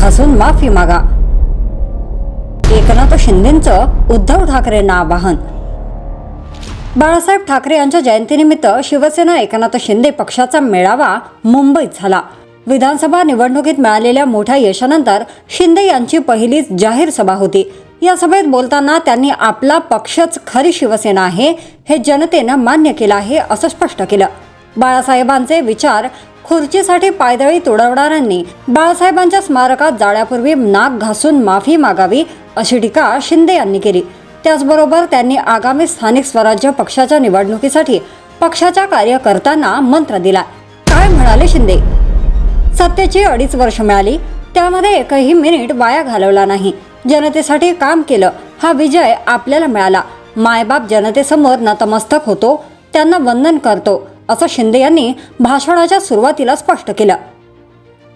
घासून माफी मागा. एकनाथ शिंदेंचं उद्धव ठाकरेंना आवाहन. बाळासाहेब ठाकरे यांच्या जयंतीनिमित्त शिवसेना एकनाथ शिंदे पक्षाचा मेळावा मुंबईत झाला. विधानसभा निवडणुकीत मिळालेल्या मोठ्या यशानंतर शिंदे यांची पहिलीच जाहीर सभा होती. या सभेत बोलताना त्यांनी आपला पक्षच खरी शिवसेना आहे हे जनतेनं मान्य केलं आहे असं स्पष्ट केलं. बाळासाहेबांचे विचार खुर्चीसाठी पायदळी तुडवणाऱ्यांनी बाळासाहेबांच्या स्मारकात जाण्यापूर्वी नाक घासून माफी मागावी अशी टीका शिंदे यांनी केली. त्याचबरोबर त्यांनी आगामी स्थानिक स्वराज्य पक्षाच्या निवडणुकीसाठी पक्षाच्या कार्यकर्त्यांना मंत्र दिला. काय म्हणाले शिंदे? सत्तेची 2.5 वर्ष मिळाली, त्यामध्ये एकही मिनिट वाया घालवला नाही. जनतेसाठी काम केलं, हा विजय आपल्याला मिळाला. मायबाप जनतेसमोर नतमस्तक होतो, त्यांना वंदन करतो असं शिंदे यांनी भाषणाच्या सुरुवातीला स्पष्ट केलं.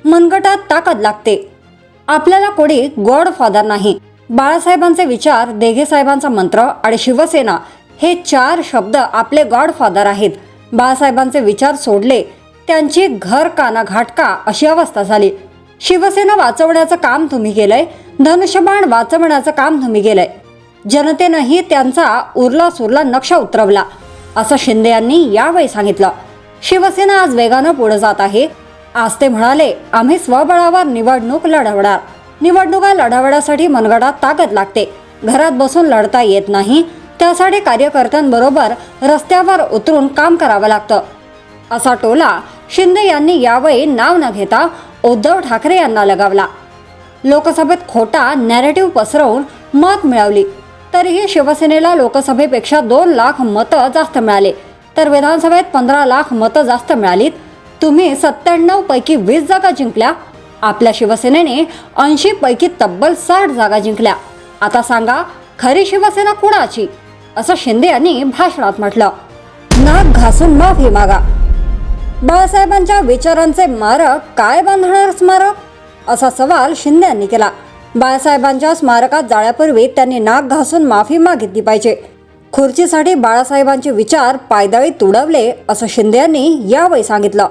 मनगटात ताकद लागते, आपल्याला कोणी गॉडफादर नाही. बाळासाहेबांचे विचार, देघेसाहेबांचा मंत्र आणि शिवसेना हे 4 शब्द आपले गॉडफादर आहेत. बाळासाहेबांचे विचार सोडले, त्यांची घर काना घाटका अशी अवस्था झाली. शिवसेना वाचवण्याचं काम तुम्ही केलंय, धनुष्यबाण वाचवण्याचं काम तुम्ही केलंय. जनतेनंही त्यांचा उरला सुरला नक्षा उतरवला असं शिंदे यांनी यावेळी सांगितलं. शिवसेना आज वेगानं पुढे जात आहे. आज ते म्हणाले, आम्ही स्वबळावर निवडणूक लढवणार. निवडणुका लढवण्यासाठी मनगटात ताकद लागते, घरात बसून लढता येत नाही. त्यासाठी कार्यकर्त्यांबरोबर रस्त्यावर उतरून काम करावं लागतं असा टोला शिंदे यांनी यावेळी नाव न घेता उद्धव ठाकरे यांना लगावला. लोकसभेत खोटा नॅरेटिव्ह पसरवून मत मिळवली, तरीही शिवसेनेला लोकसभेपेक्षा 2 लाख मतं जास्त मिळाले, तर विधानसभेत 15 लाख मतं जास्त मिळालीत. तुम्ही 97 पैकी 20 जागा जिंकल्या. आपल्या शिवसेनेने 80 पैकी तब्बल 60 जागा जिंकल्या. आता सांगा, खरी शिवसेना कुणाची असं शिंदे यांनी भाषणात म्हटलं. नाक घासून माफी मागा. बाळासाहेबांच्या विचारांचे मारक काय बांधणार स्मारक असा सवाल शिंदे यांनी केला. बाळासाहेबांच्या स्मारकात जाण्यापूर्वी त्यांनी नाक घासून माफी मागितली पाहिजे. खुर्चीसाठी बाळासाहेबांचे विचार पायदळी तुडवले असं शिंदे यांनी यावेळी सांगितलं.